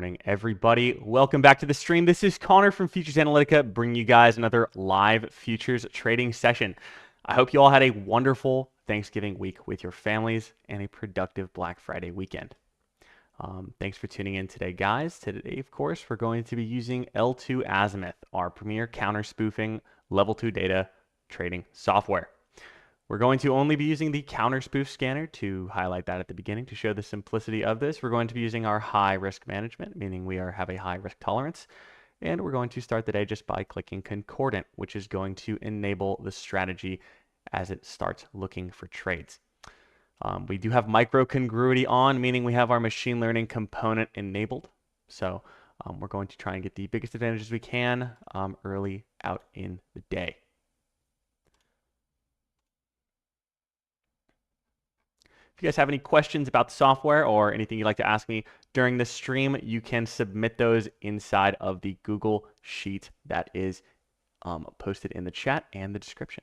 morning, everybody. Welcome back to the stream. This is Connor from Futures Analytica, bringing you guys another live futures trading session. I hope you all had a wonderful Thanksgiving week with your families and a productive Black Friday weekend. Thanks for tuning in today, guys. Today, of course, we're going to be using L2 Azimuth, our premier counter-spoofing level 2 data trading software. We're going to only be using the counter spoof scanner to highlight that at the beginning to show the simplicity of this. We're going to be using our high risk management, meaning we have a high risk tolerance. And we're going to start the day just by clicking concordant, which is going to enable the strategy as it starts looking for trades. We do have micro congruity on, meaning we have our machine learning component enabled. So we're going to try and get the biggest advantages we can early out in the day. If you guys have any questions about the software or anything you'd like to ask me during the stream, you can submit those inside of the Google Sheet that is posted in the chat and the description.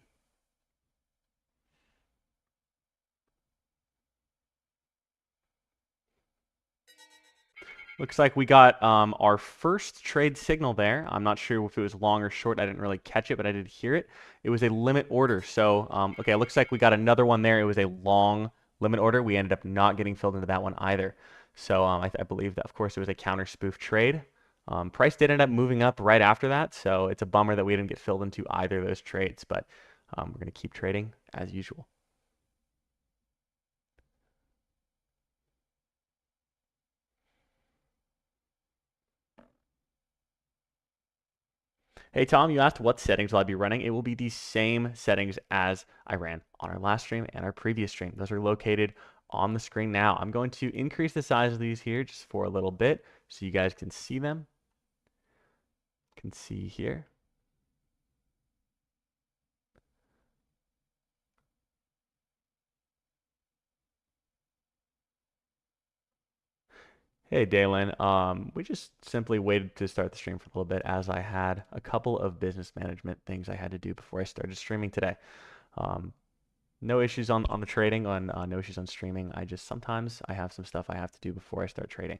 Looks like we got our first trade signal there. I'm not sure if it was long or short. I didn't really catch it, but I did hear it. It was a limit order. So, okay, it looks like we got another one there. It was a long limit order. We ended up not getting filled into that one either. So I believe that, of course, it was a counter spoof trade. Price did end up moving up right after that. So it's a bummer that we didn't get filled into either of those trades, but we're going to keep trading as usual. Hey, Tom, you asked what settings will I be running. It will be the same settings as I ran on our last stream and our previous stream. Those are located on the screen now. I'm going to increase the size of these here just for a little bit so you guys can see them. You can see here. Hey, Dalen. We just simply waited to start the stream for a little bit as I had a couple of business management things I had to do before I started streaming today. No issues on the trading, no issues on streaming. Sometimes I have some stuff I have to do before I start trading.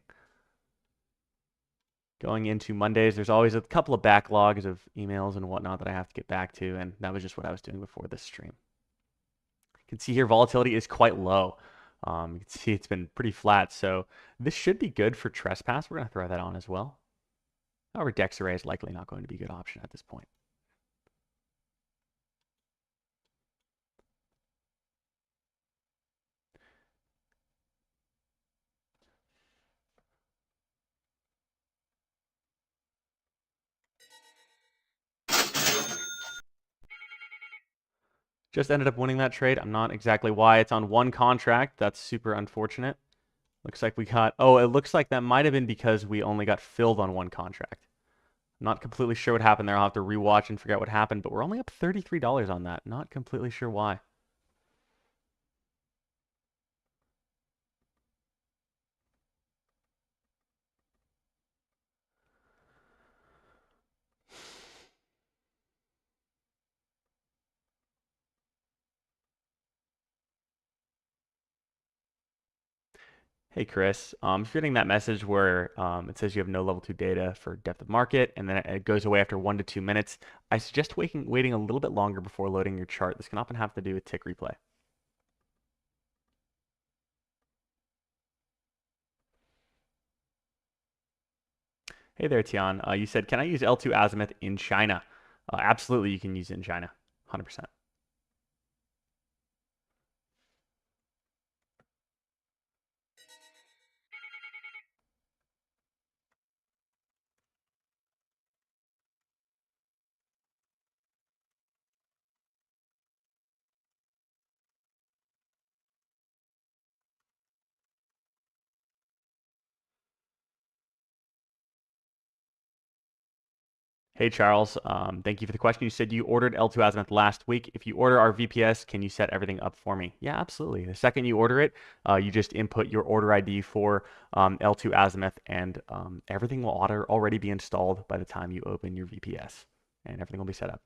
Going into Mondays, there's always a couple of backlogs of emails and whatnot that I have to get back to, and that was just what I was doing before this stream. You can see here volatility is quite low. You can see it's been pretty flat, so this should be good for trespass. We're going to throw that on as well. However, Dex Array is likely not going to be a good option at this point. Just ended up winning that trade. I'm not exactly why. It's on one contract. That's super unfortunate. Looks like we got, oh, it looks like that might have been because we only got filled on one contract. I'm not completely sure what happened there. I'll have to rewatch and figure out what happened, but we're only up $33 on that. Not completely sure why. Hey, Chris, if you're getting that message where it says you have no level 2 data for depth of market, and then it goes away after 1 to 2 minutes, I suggest waiting a little bit longer before loading your chart. This can often have to do with tick replay. Hey there, Tian. You said, can I use L2 Azimuth in China? Absolutely, you can use it in China, 100%. Hey, Charles. Thank you for the question. You said you ordered L2 Azimuth last week. If you order our VPS, can you set everything up for me? Yeah, absolutely. The second you order it, you just input your order ID for L2 Azimuth, and everything will already be installed by the time you open your VPS, and everything will be set up.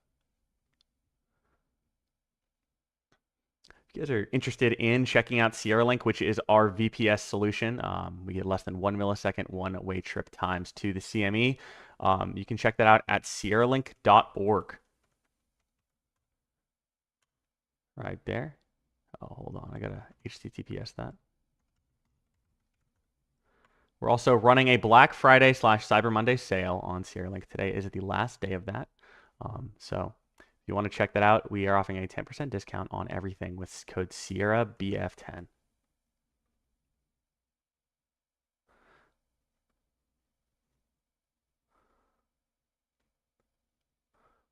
you guys are interested in checking out Sierra Link, which is our VPS solution, we get less than 1 millisecond one-way trip times to the CME. You can check that out at sierralink.org. Right there. Oh, hold on. I got to HTTPS that. We're also running a Black Friday / Cyber Monday sale on Sierra Link. Today is the last day of that. So if you want to check that out, we are offering a 10% discount on everything with code SierraBF10.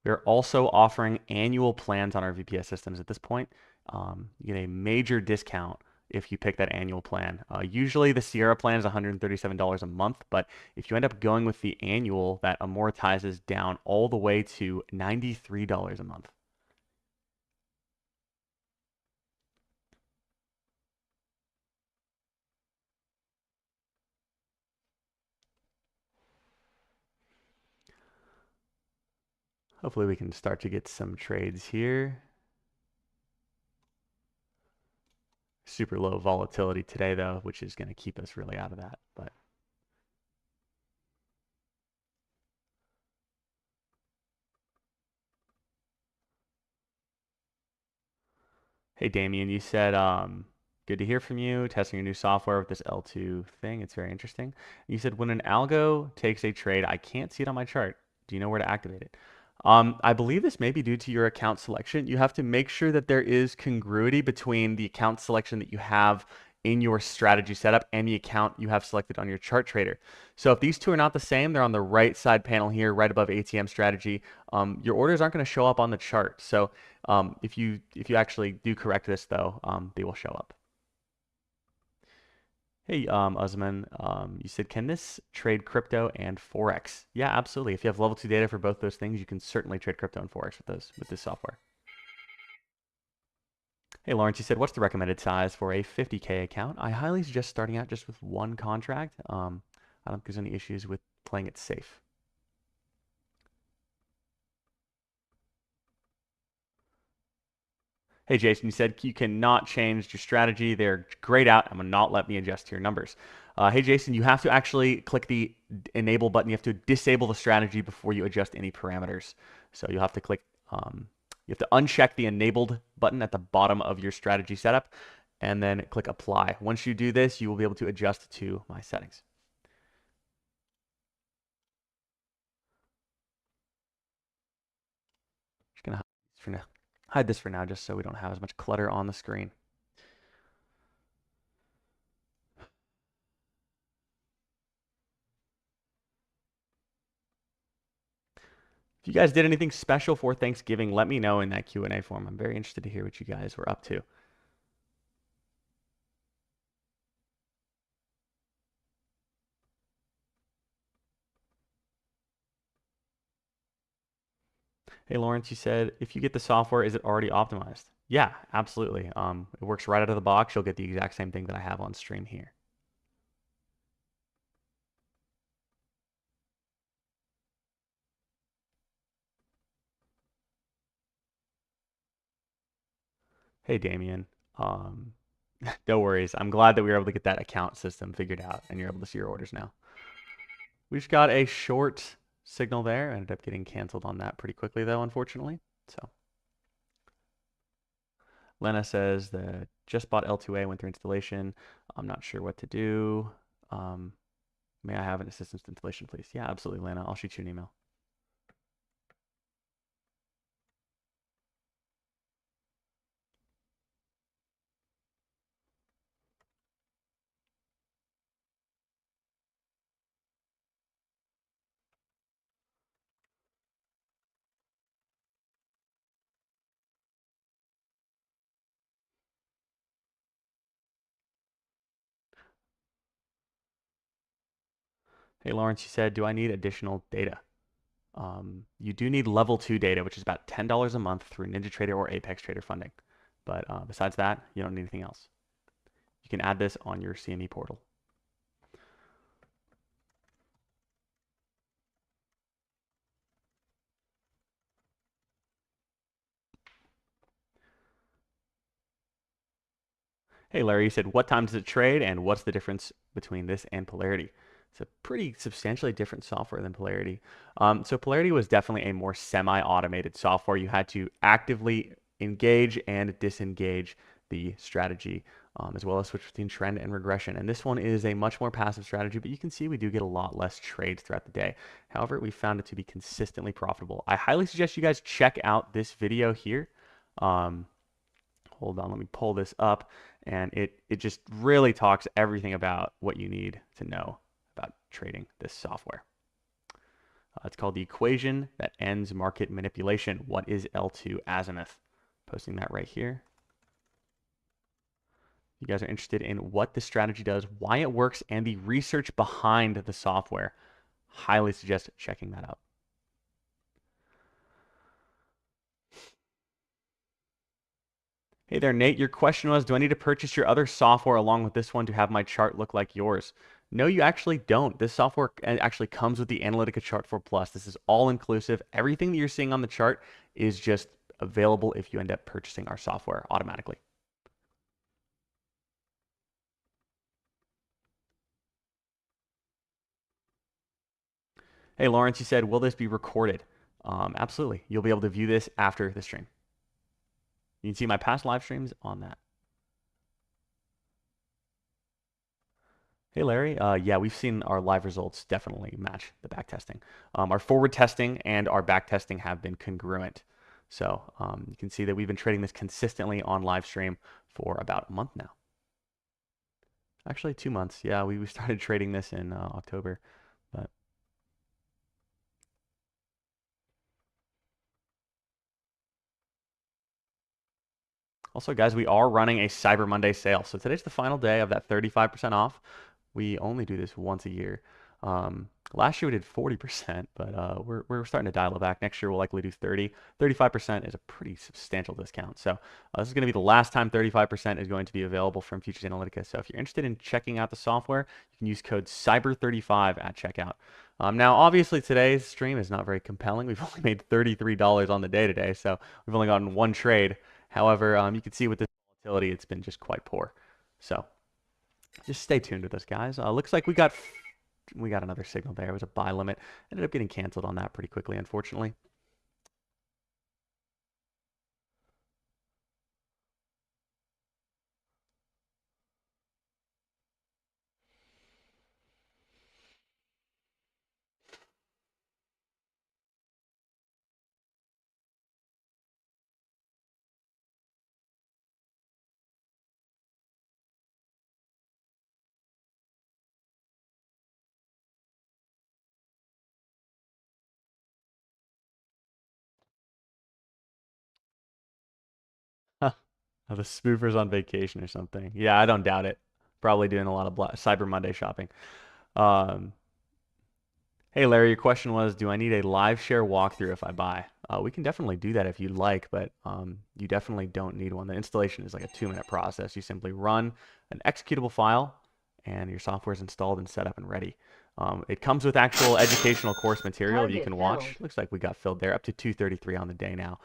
We're also offering annual plans on our VPS systems at this point. You get a major discount if you pick that annual plan. Usually the Sierra plan is $137 a month, but if you end up going with the annual, that amortizes down all the way to $93 a month. Hopefully we can start to get some trades here. Super low volatility today though, which is going to keep us really out of that. But hey, Damien, you said good to hear from you. Testing your new software with this L2 thing. It's very interesting. You said when an algo takes a trade, I can't see it on my chart. Do you know where to activate it? I believe this may be due to your account selection. You have to make sure that there is congruity between the account selection that you have in your strategy setup and the account you have selected on your chart trader. So if these two are not the same, they're on the right side panel here, right above ATM strategy. Your orders aren't going to show up on the chart. So if you actually do correct this though, they will show up. Hey, Usman, you said, can this trade crypto and forex? Yeah, absolutely. If you have level 2 data for both those things, you can certainly trade crypto and forex with this software. Hey, Lawrence, you said, what's the recommended size for a 50K account? I highly suggest starting out just with one contract. I don't think there's any issues with playing it safe. Hey, Jason, you said you cannot change your strategy. They're grayed out and will not let me adjust your numbers. Hey, Jason, you have to actually click the enable button. You have to disable the strategy before you adjust any parameters. So you'll have to click, you have to uncheck the enabled button at the bottom of your strategy setup and then click apply. Once you do this, you will be able to adjust to my settings. Just gonna hide this for now just so we don't have as much clutter on the screen. If you guys did anything special for Thanksgiving, let me know in that Q&A form. I'm very interested to hear what you guys were up to. Hey, Lawrence, you said if you get the software, is it already optimized? Yeah, absolutely. It works right out of the box. You'll get the exact same thing that I have on stream here. Hey, Damien. Um, no worries. I'm glad that we were able to get that account system figured out and you're able to see your orders now. We just got a short signal there. Ended up getting canceled on that pretty quickly, though, unfortunately. So Lena says that just bought L2A, went through installation. I'm not sure what to do. May I have an assistance to installation, please? Yeah, absolutely, Lena. I'll shoot you an email. Hey, Lawrence, you said, do I need additional data? You do need level 2 data, which is about $10 a month through NinjaTrader or Apex Trader funding. But besides that, you don't need anything else. You can add this on your CME portal. Hey, Larry, you said, what time does it trade and what's the difference between this and Polarity? It's a pretty substantially different software than Polarity. So Polarity was definitely a more semi-automated software. You had to actively engage and disengage the strategy, as well as switch between trend and regression. And this one is a much more passive strategy, but you can see we do get a lot less trades throughout the day. However, we found it to be consistently profitable. I highly suggest you guys check out this video here. Um, Hold on, let me pull this up. And it just really talks everything about what you need to know about trading this software. It's called The Equation That Ends Market Manipulation. What is L2 Azimuth? Posting that right here. You guys are interested in what the strategy does, why it works, and the research behind the software. Highly suggest checking that out. Hey there, Nate. Your question was, do I need to purchase your other software along with this one to have my chart look like yours? No, you actually don't. This software actually comes with the Analytica Chart 4 Plus. This is all inclusive. Everything that you're seeing on the chart is just available if you end up purchasing our software automatically. Hey, Lawrence, you said, will this be recorded? Absolutely. You'll be able to view this after the stream. You can see my past live streams on that. Hey, Larry. Yeah, we've seen our live results definitely match the back testing. Our forward testing and our back testing have been congruent. So you can see that we've been trading this consistently on live stream for about a month now. Actually, 2 months. Yeah, we started trading this in October. But also, guys, we are running a Cyber Monday sale. So today's the final day of that 35% off. We only do this once a year. Last year we did 40%, but we're starting to dial it back. Next year we'll likely do 30. 35% is a pretty substantial discount. So this is going to be the last time 35% is going to be available from Futures Analytica. So if you're interested in checking out the software, you can use code CYBER35 at checkout. Now, obviously, today's stream is not very compelling. We've only made $33 on the day today, so we've only gotten one trade. However, you can see with this volatility, it's been just quite poor. So just stay tuned with us, guys. Looks like we got another signal there. It was a buy limit. Ended up getting canceled on that pretty quickly, unfortunately. The spoofer's on vacation or something. Yeah, I don't doubt it. Probably doing a lot of Cyber Monday shopping. Um, Hey Larry, your question was, do I need a live share walkthrough if I buy? We can definitely do that if you'd like, but you definitely don't need one. The installation is like a 2-minute process. You simply run an executable file and your software is installed and set up and ready. It comes with actual educational course material that you can watch. Looks like we got filled there, up to 233 on the day now.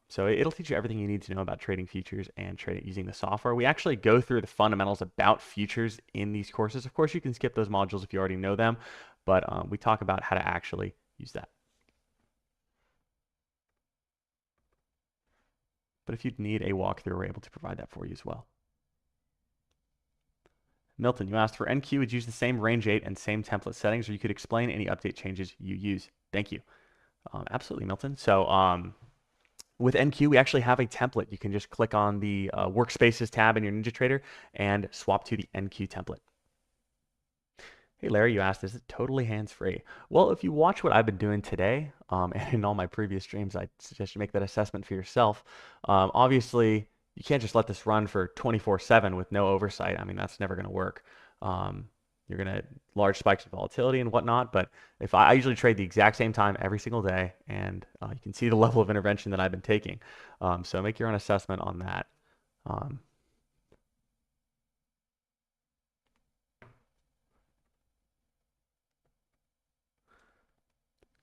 So it'll teach you everything you need to know about trading futures and trading using the software. We actually go through the fundamentals about futures in these courses. Of course, you can skip those modules if you already know them, but we talk about how to actually use that. But if you'd need a walkthrough, we're able to provide that for you as well. Milton, you asked for NQ would use the same range 8 and same template settings, or you could explain any update changes you use. Thank you. Absolutely, Milton. So with NQ, we actually have a template. You can just click on the Workspaces tab in your NinjaTrader and swap to the NQ template. Hey Larry, you asked, is it totally hands-free? Well, if you watch what I've been doing today, and in all my previous streams, I suggest you make that assessment for yourself. Obviously, you can't just let this run for 24/7 with no oversight. I mean, that's never going to work. You're going to large spikes of volatility and whatnot, but if I usually trade the exact same time every single day, and you can see the level of intervention that I've been taking. So make your own assessment on that.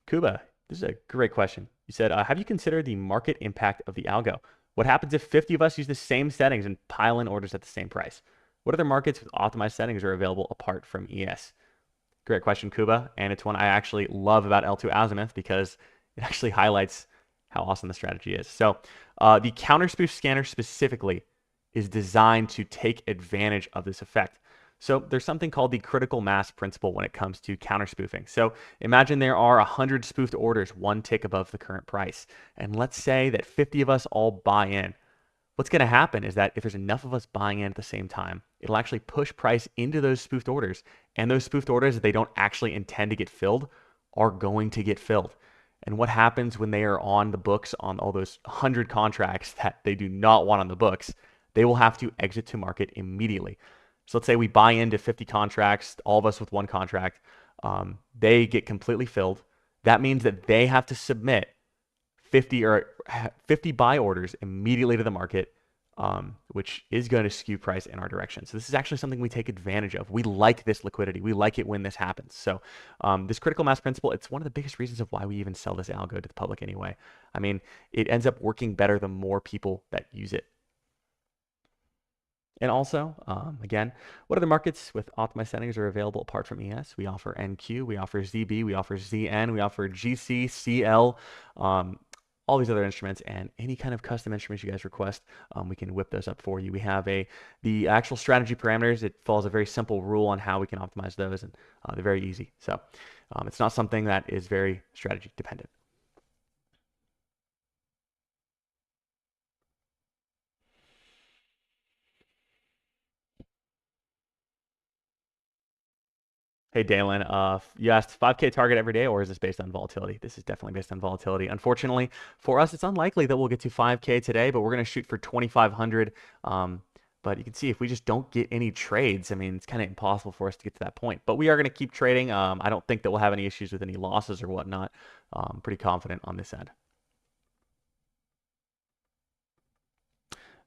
Kuba, this is a great question. You said, have you considered the market impact of the algo? What happens if 50 of us use the same settings and pile in orders at the same price? What other markets with optimized settings are available apart from ES? Great question, Kuba. And it's one I actually love about L2 Azimuth because it actually highlights how awesome the strategy is. So the counter spoof scanner specifically is designed to take advantage of this effect. So there's something called the critical mass principle when it comes to counter spoofing. So imagine there are 100 spoofed orders, one tick above the current price. And let's say that 50 of us all buy in. What's going to happen is that if there's enough of us buying in at the same time, it'll actually push price into those spoofed orders. And those spoofed orders that they don't actually intend to get filled are going to get filled. And what happens when they are on the books on all those 100 contracts that they do not want on the books? They will have to exit to market immediately. So let's say we buy into 50 contracts, all of us with one contract. They get completely filled. That means that they have to submit 50 buy orders immediately to the market, which is going to skew price in our direction. So this is actually something we take advantage of. We like this liquidity. We like it when this happens. So this critical mass principle, it's one of the biggest reasons of why we even sell this algo to the public anyway. I mean, it ends up working better the more people that use it. And also, again, what other markets with optimized settings are available apart from ES? We offer NQ, we offer ZB, we offer ZN, we offer GC, CL, all these other instruments, and any kind of custom instruments you guys request, we can whip those up for you. We have the actual strategy parameters. It follows a very simple rule on how we can optimize those, and they're very easy. So it's not something that is very strategy dependent. Hey, Dalen, you asked 5K target every day, or is this based on volatility? This is definitely based on volatility. Unfortunately, for us, it's unlikely that we'll get to 5K today, but we're going to shoot for 2,500. But you can see if we just don't get any trades, I mean, it's kind of impossible for us to get to that point. But we are going to keep trading. I don't think that we'll have any issues with any losses or whatnot. Pretty confident on this end.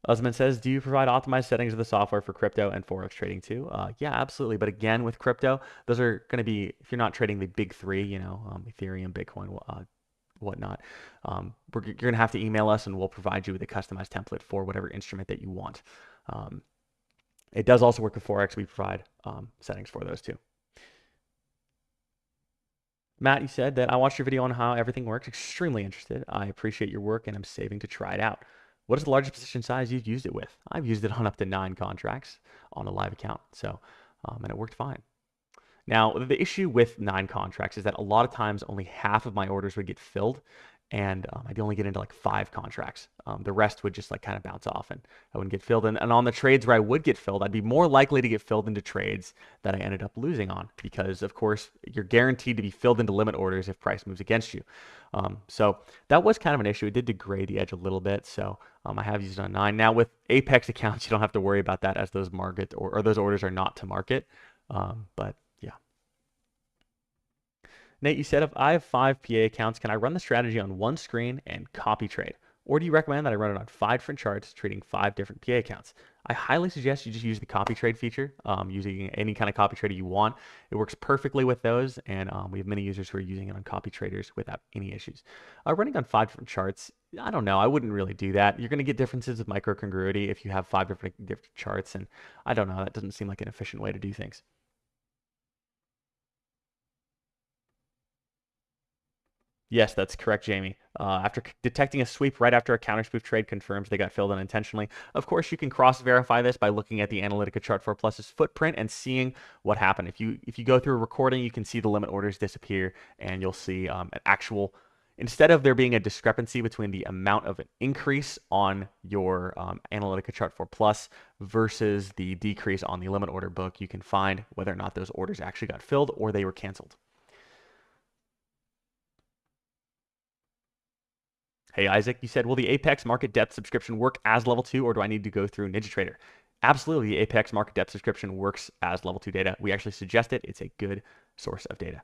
Usman says, do you provide optimized settings of the software for crypto and forex trading too? Yeah, absolutely. But again, with crypto, those are going to be, if you're not trading the big three, Ethereum, Bitcoin, whatnot, you're going to have to email us and we'll provide you with a customized template for whatever instrument that you want. It does also work with forex. We provide settings for those too. Matt, you said that I watched your video on how everything works. Extremely interested. I appreciate your work and I'm saving to try it out. What is the largest position size you've used it with? I've used it on up to 9 contracts on a live account. So, and it worked fine. Now, the issue with 9 contracts is that a lot of times only half of my orders would get filled, and I'd only get into like 5 contracts. The rest would just like kind of bounce off, and I wouldn't get filled. And on the trades where I would get filled, I'd be more likely to get filled into trades that I ended up losing on, because of course you're guaranteed to be filled into limit orders if price moves against you. So that was kind of an issue. It did degrade the edge a little bit. So I have used it on 9. Now with Apex accounts, you don't have to worry about that, as those market or those orders are not to market. But yeah. Nate, you said if I have 5 PA accounts, can I run the strategy on one screen and copy trade? Or do you recommend that I run it on 5 different charts, trading 5 different PA accounts? I highly suggest you just use the copy trade feature, using any kind of copy trader you want. It works perfectly with those, and we have many users who are using it on copy traders without any issues. Running on 5 different charts, I don't know. I wouldn't really do that. You're going to get differences with microcongruity if you have 5 different charts, and I don't know. That doesn't seem like an efficient way to do things. Yes, that's correct, Jamie. After detecting a sweep right after a counter spoof trade confirms they got filled unintentionally. Of course, you can cross-verify this by looking at the Analytica chart 4 Plus's footprint and seeing what happened. If you go through a recording, you can see the limit orders disappear, and you'll see an actual. Instead of there being a discrepancy between the amount of an increase on your Analytica chart 4 Plus versus the decrease on the limit order book, you can find whether or not those orders actually got filled or they were canceled. Hey, Isaac, you said, will the Apex Market Depth subscription work as level 2, or do I need to go through NinjaTrader? Absolutely, the Apex Market Depth subscription works as level 2 data. We actually suggest it. It's a good source of data.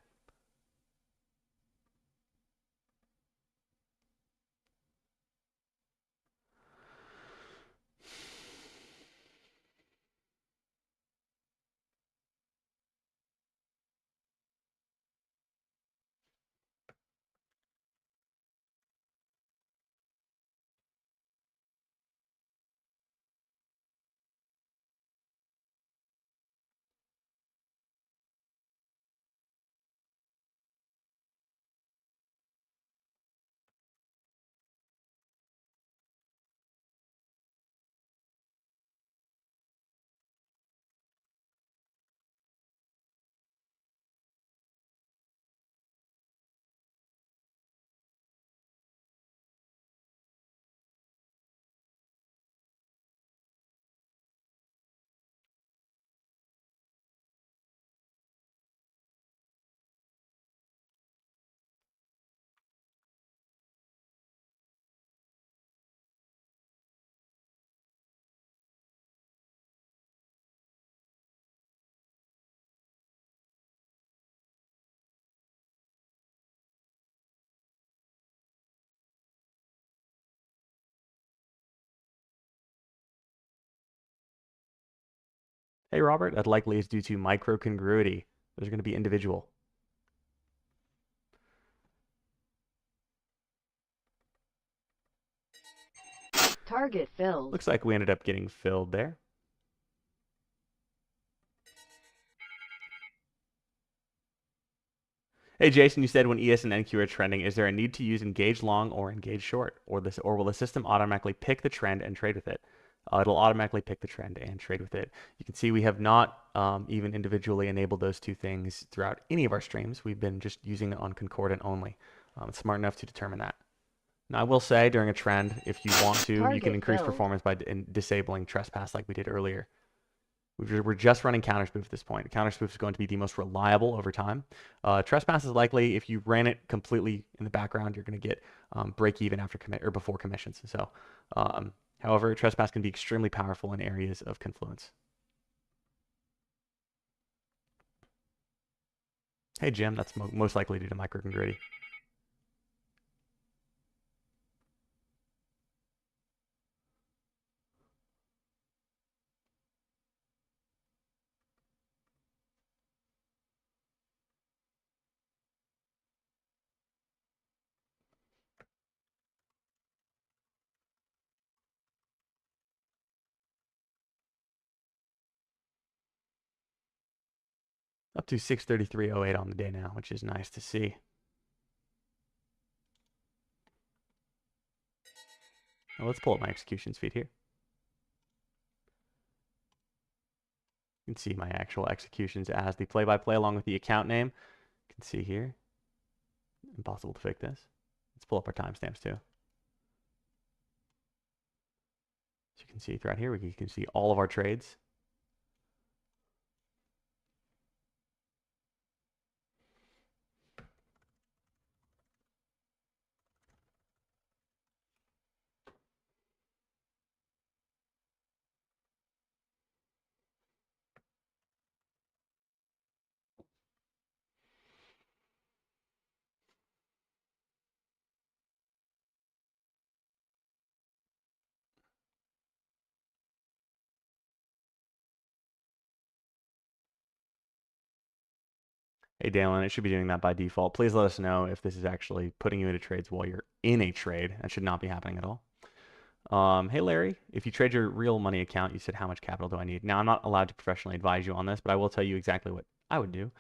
Hey, Robert, that likely is due to microcongruity. Those are going to be individual. Target filled. Looks like we ended up getting filled there. Hey, Jason, you said when ES and NQ are trending, is there a need to use engage long or engage short? Or will the system automatically pick the trend and trade with it? It'll automatically pick the trend and trade with it. You can see we have not even individually enabled those two things throughout any of our streams. We've been just using it on concordant only. It's smart enough to determine that. Now, I will say during a trend, if you want to, you can increase performance by disabling trespass like we did earlier. We're just running counterspoof at this point. Counterspoof is going to be the most reliable over time. Trespass is likely, if you ran it completely in the background, you're going to get break even after commit or before commissions. So, however, trespass can be extremely powerful in areas of confluence. Hey, Jim, that's most likely due to microcongruity. Up to 633.08 on the day now, which is nice to see. Now let's pull up my executions feed here. You can see my actual executions as the play-by-play along with the account name. You can see here. Impossible to fake this. Let's pull up our timestamps too. So you can see throughout here, you can see all of our trades. Hey, Dalen, it should be doing that by default. Please let us know if this is actually putting you into trades while you're in a trade. That should not be happening at all. Hey, Larry, if you trade your real money account, you said, how much capital do I need? Now, I'm not allowed to professionally advise you on this, but I will tell you exactly what I would do.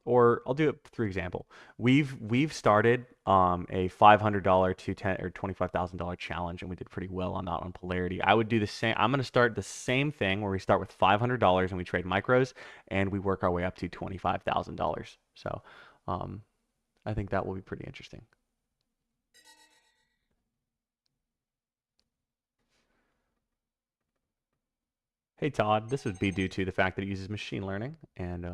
Or I'll do it through example. We've started a $500 to $10 or $25,000 challenge, and we did pretty well on that on Polarity. I would do the same. I'm going to start the same thing where we start with $500 and we trade micros, and we work our way up to $25,000. So I think that will be pretty interesting. Hey Todd, this would be due to the fact that it uses machine learning and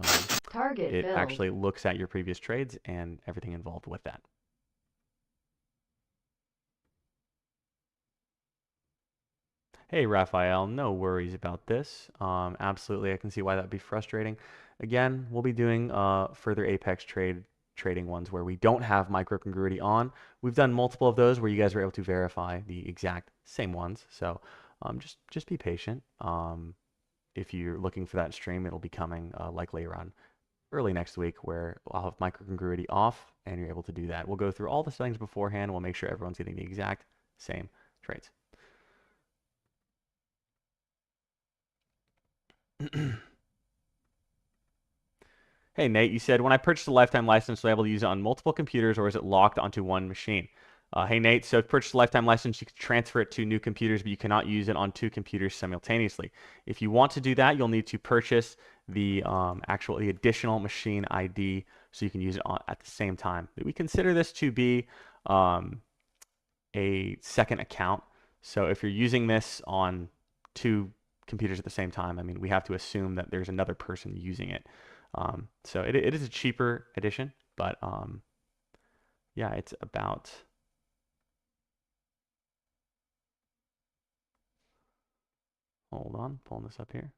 it actually looks at your previous trades and everything involved with that. Hey Raphael, no worries about this. Absolutely, I can see why that would be frustrating. Again, we'll be doing further Apex trading ones where we don't have microcongruity on. We've done multiple of those where you guys are able to verify the exact same ones. So just be patient. If you're looking for that stream, it'll be coming likely around early next week where I'll have microcongruity off and you're able to do that. We'll go through all the settings beforehand. We'll make sure everyone's getting the exact same trades. Hey, Nate, you said, when I purchased a lifetime license, was I able to use it on multiple computers or is it locked onto one machine? Hey, Nate, so to purchase a lifetime license, you can transfer it to new computers, but you cannot use it on two computers simultaneously. If you want to do that, you'll need to purchase the the additional machine ID so you can use it at the same time. We consider this to be a second account. So if you're using this on two computers at the same time, I mean, we have to assume that there's another person using it. So it is a cheaper edition, but yeah, it's about. Hold on, pulling this up here.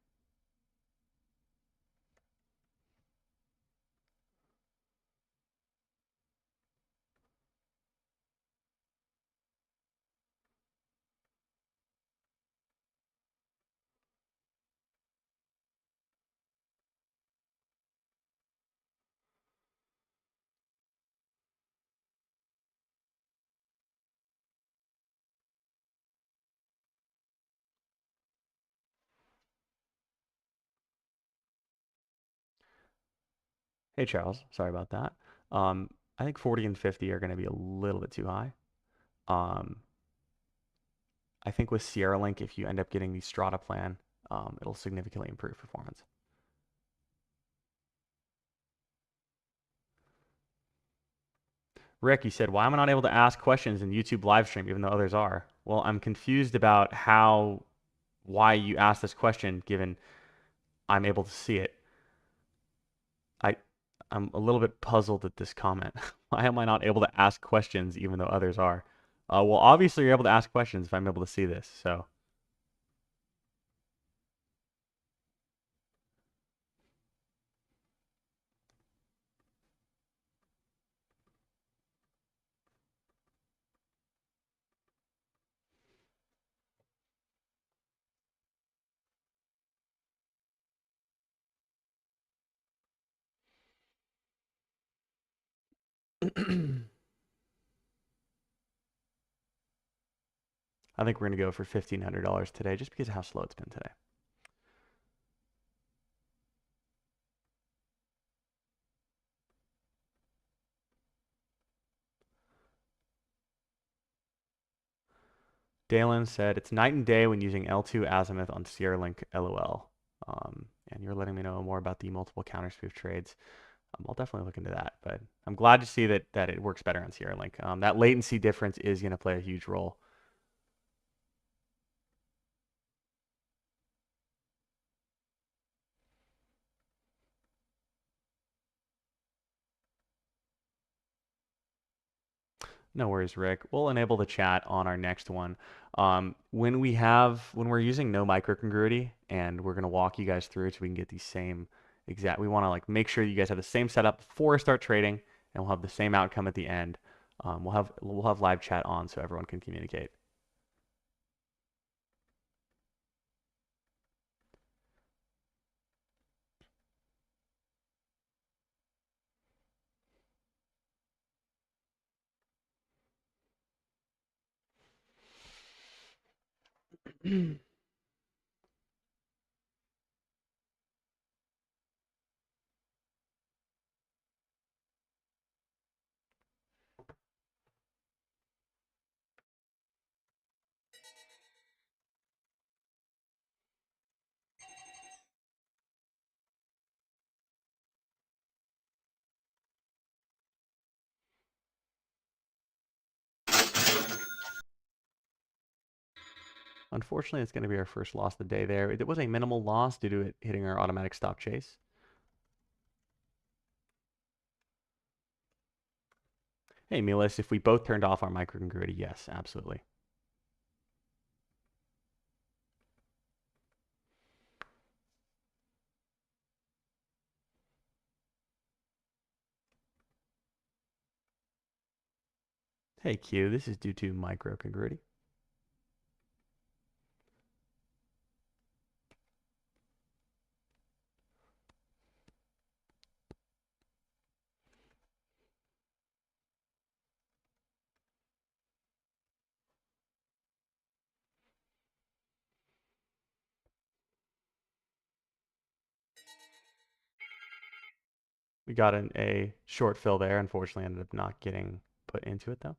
Hey, Charles. Sorry about that. I think 40 and 50 are going to be a little bit too high. Um, I think with Sierra Link, if you end up getting the Strata plan, it'll significantly improve performance. Rick, you said, why am I not able to ask questions in YouTube live stream even though others are? Well, I'm confused about why you asked this question given I'm able to see it. I, I'm a little bit puzzled at this comment. Why am I not able to ask questions even though others are? Well, obviously you're able to ask questions if I'm able to see this, so. I think we're going to go for $1,500 today just because of how slow it's been today. Dalen said, it's night and day when using L2 Azimuth on Sierra Link LOL. And you're letting me know more about the multiple counterspoof trades. I'll definitely look into that, but I'm glad to see that it works better on Sierra Link. That latency difference is going to play a huge role. No worries, Rick. We'll enable the chat on our next one. When we're using no microcongruity, and we're gonna walk you guys through so we can get the same exact. We want to like make sure you guys have the same setup before we start trading, and we'll have the same outcome at the end. We'll have live chat on so everyone can communicate. Unfortunately, it's going to be our first loss of the day there. It was a minimal loss due to it hitting our automatic stop chase. Hey, Milas, if we both turned off our microcongruity, yes, absolutely. Hey, Q, this is due to microcongruity. We got a short fill there. Unfortunately, ended up not getting put into it though.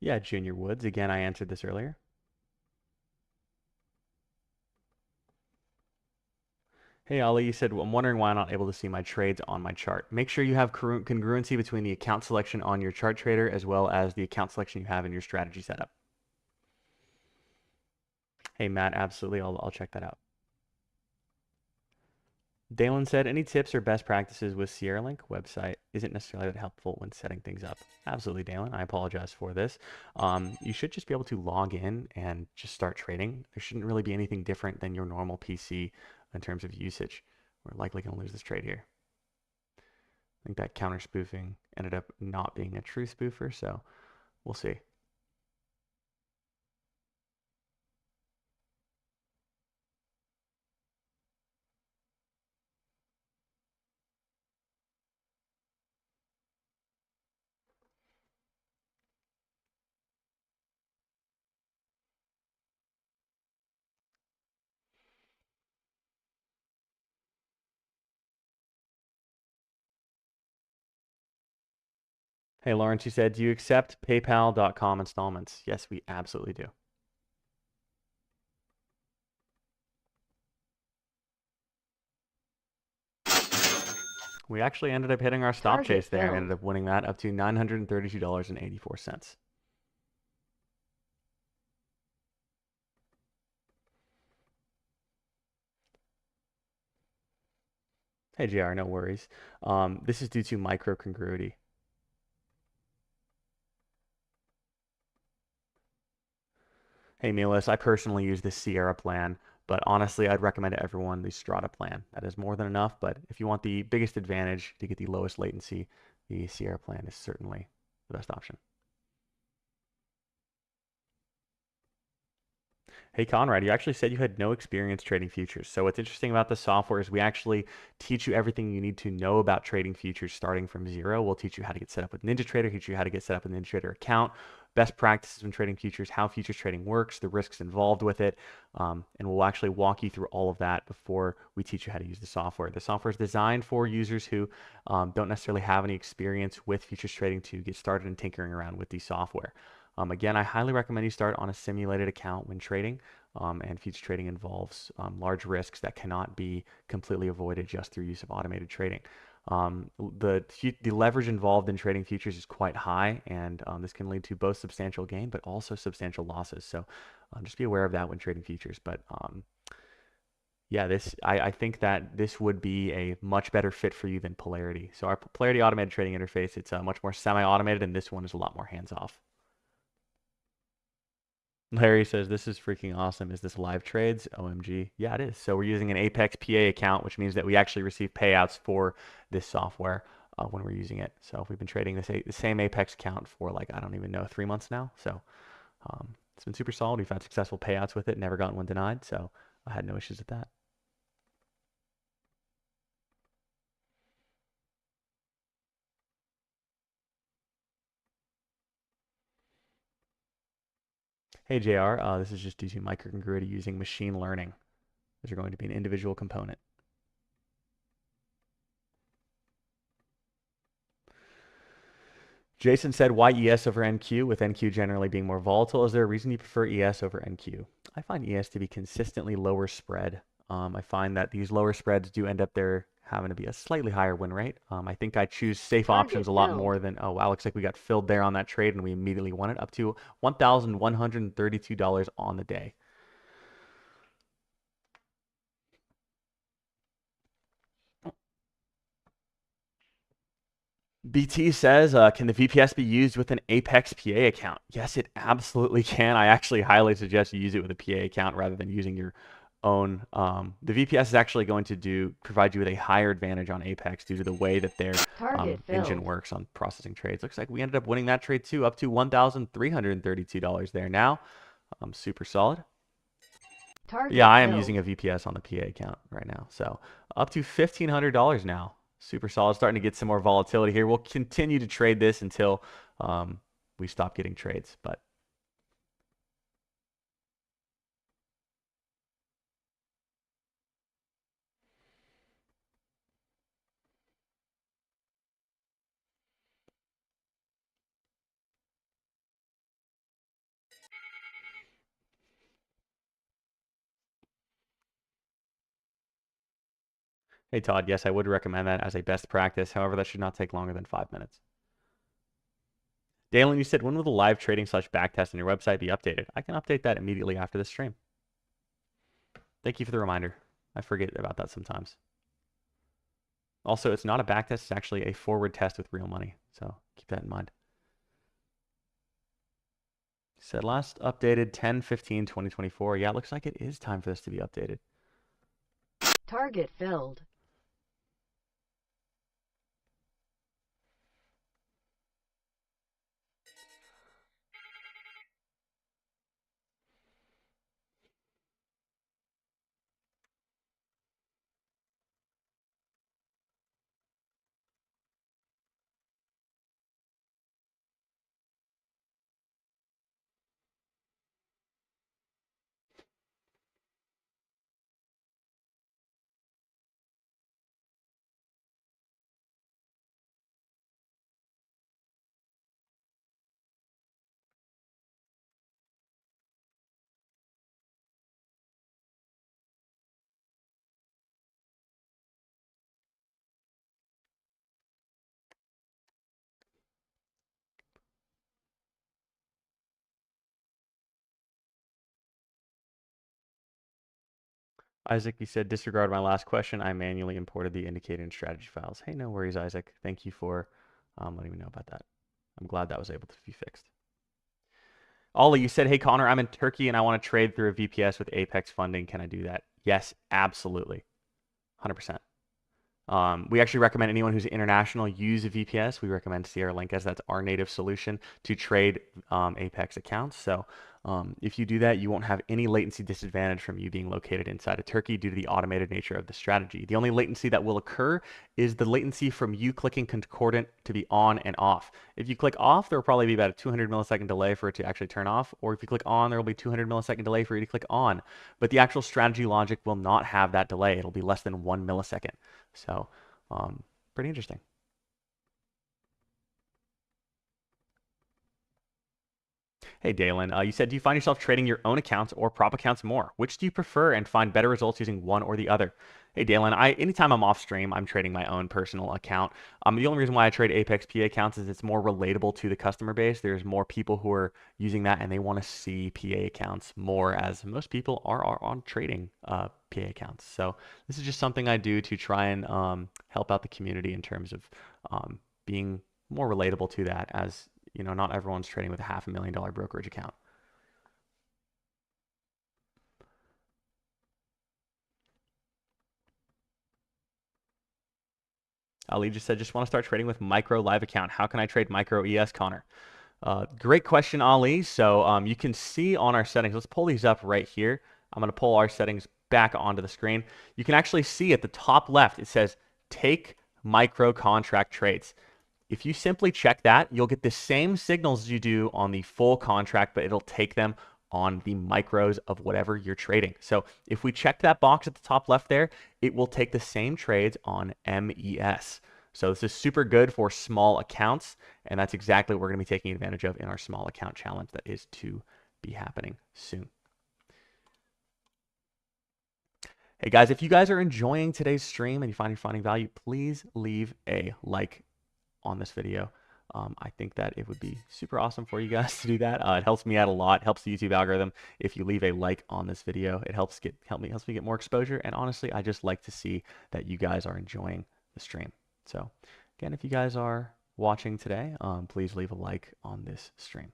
Yeah, Junior Woods. Again, I answered this earlier. Hey, Ali, you said, I'm wondering why I'm not able to see my trades on my chart. Make sure you have congruency between the account selection on your chart trader as well as the account selection you have in your strategy setup. Hey, Matt, absolutely. I'll check that out. Dalen said, any tips or best practices with Sierra Link website isn't necessarily that helpful when setting things up. Absolutely, Dalen. I apologize for this. You should just be able to log in and just start trading. There shouldn't really be anything different than your normal PC in terms of usage. We're likely going to lose this trade here. I think that counter spoofing ended up not being a true spoofer, so we'll see. Hey, Lawrence, you said, do you accept PayPal.com installments? Yes, we absolutely do. We actually ended up hitting our stop Target chase there and ended filled. up winning that up to $932.84. Hey, JR, no worries. This is due to microcongruity. Hey, Milas, I personally use the Sierra plan, but honestly, I'd recommend to everyone the Strata plan. That is more than enough, but if you want the biggest advantage to get the lowest latency, the Sierra plan is certainly the best option. Hey, Conrad, you actually said you had no experience trading futures. So what's interesting about the software is we actually teach you everything you need to know about trading futures starting from zero. We'll teach you how to get set up with NinjaTrader, teach you how to get set up with a NinjaTrader account, best practices when trading futures, how futures trading works, the risks involved with it, and we'll actually walk you through all of that before we teach you how to use the software. The software is designed for users who don't necessarily have any experience with futures trading to get started and tinkering around with the software. Again, I highly recommend you start on a simulated account when trading. And future trading involves large risks that cannot be completely avoided just through use of automated trading. The leverage involved in trading futures is quite high, and this can lead to both substantial gain but also substantial losses. So just be aware of that when trading futures. But yeah, I think that this would be a much better fit for you than Polarity. So our Polarity automated trading interface, it's much more semi-automated, and this one is a lot more hands-off. Larry says, this is freaking awesome. Is this live trades? OMG. Yeah, it is. So we're using an Apex PA account, which means that we actually receive payouts for this software when we're using it. So we've been trading the same Apex account for like, I don't even know, 3 months now. So it's been super solid. We've had successful payouts with it, never gotten one denied. So I had no issues with that. Hey, JR, this is just due to microcongruity using machine learning. These are going to be an individual component. Jason said, why ES over NQ, with NQ generally being more volatile? Is there a reason you prefer ES over NQ? I find ES to be consistently lower spread. I find that these lower spreads do end up there having to be a slightly higher win rate. I think I choose safe options Target a lot more filled. than, oh, wow, looks like we got filled there on that trade and we immediately won it up to $1,132 on the day. BT says, can the VPS be used with an Apex PA account? Yes, it absolutely can. I actually highly suggest you use it with a PA account rather than using your own. The VPS is actually going to provide you with a higher advantage on Apex due to the way that their Target engine filled. works on processing trades. Looks like we ended up winning that trade too, up to $1,332 there now. Super solid. Yeah, Target I am using filled. a VPS on the PA account right now. So up to $1,500 now. Super solid. Starting to get some more volatility here. We'll continue to trade this until we stop getting trades. But hey, Todd, yes, I would recommend that as a best practice. However, that should not take longer than 5 minutes. Dalen, you said, when will the live trading / backtest on your website be updated? I can update that immediately after the stream. Thank you for the reminder. I forget about that sometimes. Also, it's not a backtest, it's actually a forward test with real money. So keep that in mind. Said last updated 10/15/2024. Yeah, it looks like it is time for this to be updated. Target filled. Isaac, you said disregard my last question. I manually imported the indicator and strategy files. Hey, no worries, Isaac. Thank you for letting me know about that. I'm glad that was able to be fixed. Ollie, you said, hey, Connor, I'm in Turkey and I want to trade through a VPS with Apex funding. Can I do that? Yes, absolutely. 100%. We actually recommend anyone who's international use a VPS. We recommend Sierra Link as that's our native solution to trade Apex accounts. So if you do that, you won't have any latency disadvantage from you being located inside of Turkey due to the automated nature of the strategy. The only latency that will occur is the latency from you clicking concordant to be on and off. If you click off, there will probably be about a 200 millisecond delay for it to actually turn off. Or if you click on, there will be 200 millisecond delay for you to click on. But the actual strategy logic will not have that delay. It'll be less than 1 millisecond. So pretty interesting. Hey, Dalen, you said, do you find yourself trading your own accounts or prop accounts more? Which do you prefer and find better results using one or the other? Hey, Dalen, anytime I'm off stream, I'm trading my own personal account. The only reason why I trade Apex PA accounts is it's more relatable to the customer base. There's more people who are using that and they want to see PA accounts more, as most people are on trading PA accounts. So this is just something I do to try and help out the community in terms of being more relatable to that, as you know, not everyone's trading with a $500,000 brokerage account. Ali just said, just want to start trading with micro live account. How can I trade micro ES, Connor? Great question, Ali. So you can see on our settings, let's pull these up right here. I'm going to pull our settings back onto the screen. You can actually see at the top left, it says take micro contract trades. If you simply check that, you'll get the same signals you do on the full contract, but it'll take them on the micros of whatever you're trading. So if we check that box at the top left there, it will take the same trades on MES. So this is super good for small accounts, and that's exactly what we're going to be taking advantage of in our small account challenge that is to be happening soon. Hey guys, if you guys are enjoying today's stream and you find you're finding value, please leave a like on this video. I think that it would be super awesome for you guys to do that. It helps me out a lot. It helps the YouTube algorithm if you leave a like on this video. It helps me get more exposure. And honestly, I just like to see that you guys are enjoying the stream. So again, if you guys are watching today, please leave a like on this stream.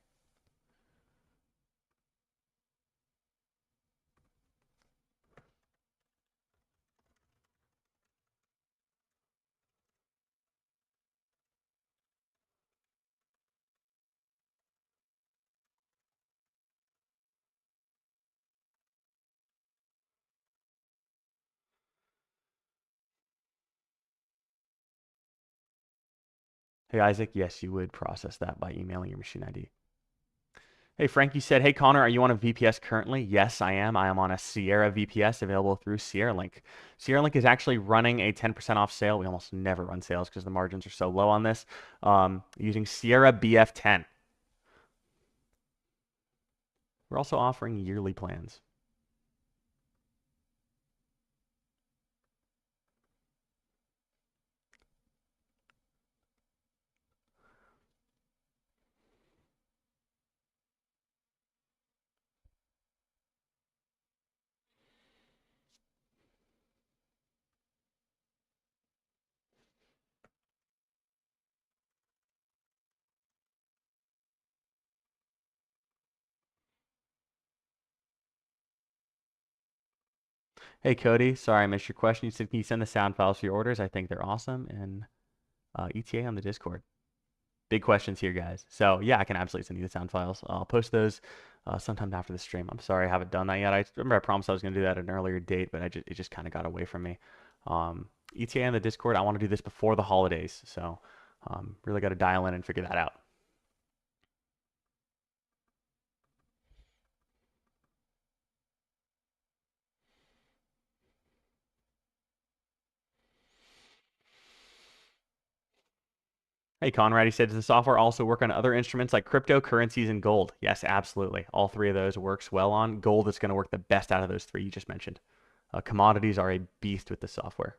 Hey, Isaac, yes, you would process that by emailing your machine ID. Hey, Frank, you said, hey, Connor, are you on a VPS currently? Yes, I am. I am on a Sierra VPS available through Sierra Link. Sierra Link is actually running a 10% off sale. We almost never run sales because the margins are so low on this. Using Sierra BF10. We're also offering yearly plans. Hey, Cody, sorry I missed your question. You said, can you send the sound files for your orders? I think they're awesome. And ETA on the Discord. Big questions here, guys. So yeah, I can absolutely send you the sound files. I'll post those sometime after the stream. I'm sorry I haven't done that yet. I remember I promised I was going to do that at an earlier date, but it just kind of got away from me. ETA on the Discord, I want to do this before the holidays. So really got to dial in and figure that out. Hey, Conrad, he said, does the software also work on other instruments like cryptocurrencies and gold? Yes, absolutely. All three of those works well on. Gold is going to work the best out of those three you just mentioned. Commodities are a beast with the software.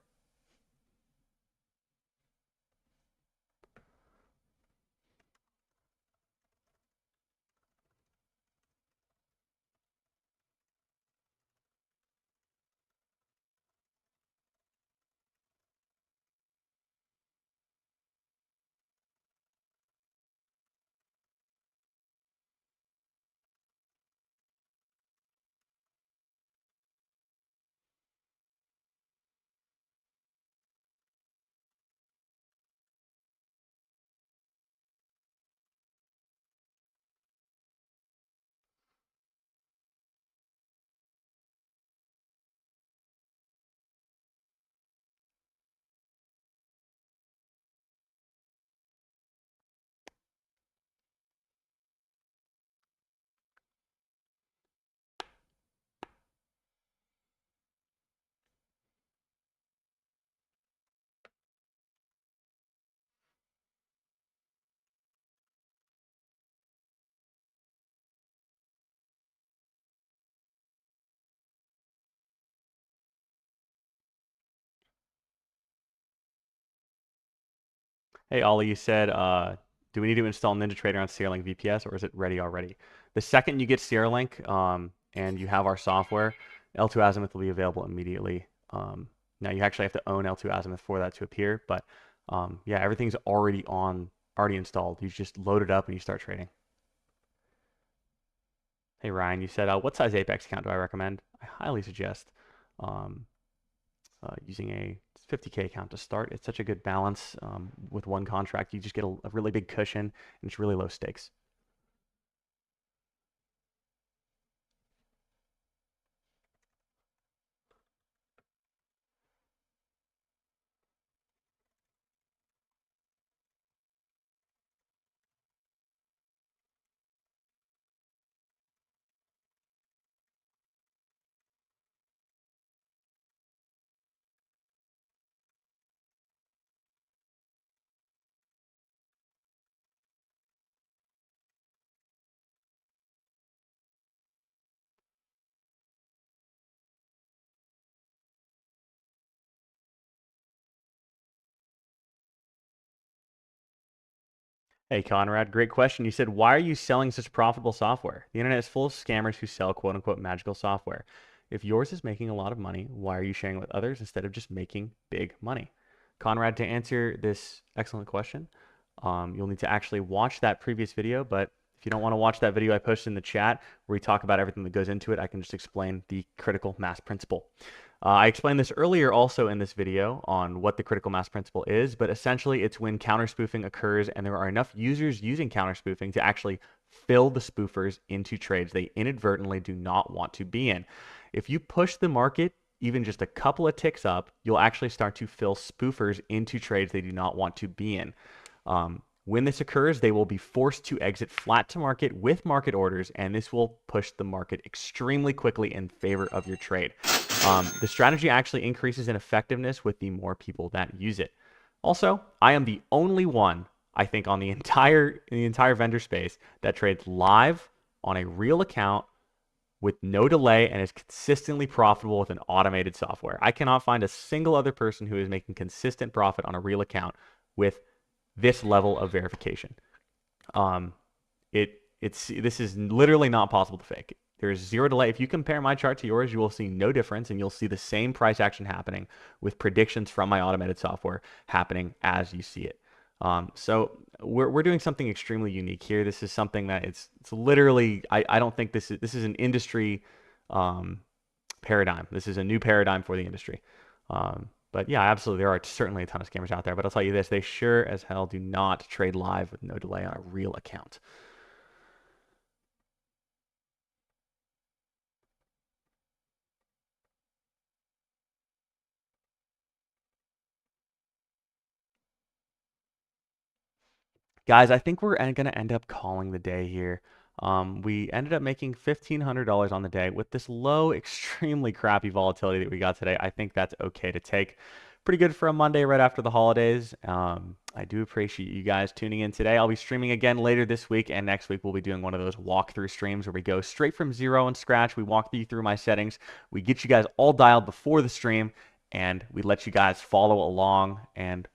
Hey, Ollie, you said, do we need to install NinjaTrader on Sierra Link VPS or is it ready already? The second you get Sierra Link and you have our software, L2 Azimuth will be available immediately. Now you actually have to own L2 Azimuth for that to appear, but yeah, everything's already installed. You just load it up and you start trading. Hey, Ryan, you said, what size Apex account do I recommend? I highly suggest um, using a 50K account to start. It's such a good balance with one contract. You just get a really big cushion and it's really low stakes. Hey, Conrad, great question. You said, why are you selling such profitable software? The internet is full of scammers who sell quote unquote magical software. If yours is making a lot of money, why are you sharing it with others instead of just making big money? Conrad, to answer this excellent question, you'll need to actually watch that previous video. But if you don't want to watch that video I posted in the chat where we talk about everything that goes into it, I can just explain the critical mass principle. I explained this earlier also in this video on what the critical mass principle is, but essentially it's when counterspoofing occurs and there are enough users using counterspoofing to actually fill the spoofers into trades they inadvertently do not want to be in. If you push the market even just a couple of ticks up, you'll actually start to fill spoofers into trades they do not want to be in. When this occurs, they will be forced to exit flat to market with market orders, and this will push the market extremely quickly in favor of your trade. The strategy actually increases in effectiveness with the more people that use it. Also, I am the only one, I think, on the entire vendor space that trades live on a real account with no delay and is consistently profitable with an automated software. I cannot find a single other person who is making consistent profit on a real account with this level of verification. Um, this is literally not possible to fake. There's zero delay. If you compare my chart to yours, you will see no difference, and you'll see the same price action happening with predictions from my automated software happening as you see it. So we're doing something extremely unique here. This is something that it's literally I don't think this is an industry paradigm. This is a new paradigm for the industry. But yeah, absolutely, there are certainly a ton of scammers out there. But I'll tell you this: they sure as hell do not trade live with no delay on a real account. Guys, I think we're going to end up calling the day here. We ended up making $1,500 on the day with this low, extremely crappy volatility that we got today. I think that's okay to take. Pretty good for a Monday right after the holidays. I do appreciate you guys tuning in today. I'll be streaming again later this week, and next week we'll be doing one of those walkthrough streams where we go straight from zero and scratch. We walk you through my settings. We get you guys all dialed before the stream, and we let you guys follow along, and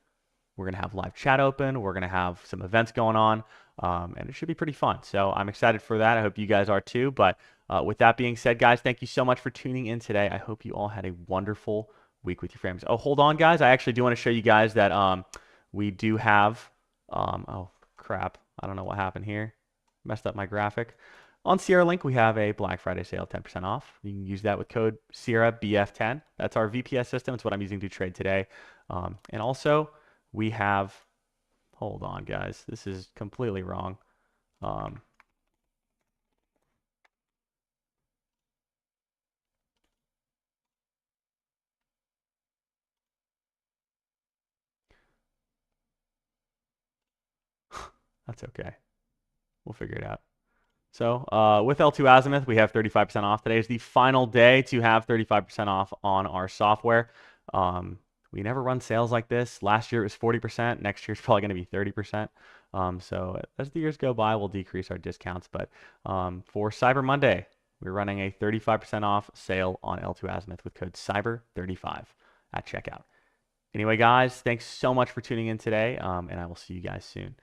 we're going to have live chat open. We're going to have some events going on, and it should be pretty fun. So I'm excited for that. I hope you guys are too. But with that being said, guys, thank you so much for tuning in today. I hope you all had a wonderful week with your families. Oh, hold on, guys. I actually do want to show you guys that we do have, oh, crap. I don't know what happened here. Messed up my graphic. On Sierra Link, we have a Black Friday sale, 10% off. You can use that with code SierraBF10. That's our VPS system. It's what I'm using to trade today. And also, we have, hold on, guys. This is completely wrong. That's okay. We'll figure it out. So with L2 Azimuth, we have 35% off. Today is the final day to have 35% off on our software. We never run sales like this. Last year it was 40%. Next year it's probably going to be 30%. So as the years go by, we'll decrease our discounts. But for Cyber Monday, we're running a 35% off sale on L2 Azimuth with code CYBER35 at checkout. Anyway, guys, thanks so much for tuning in today, and I will see you guys soon.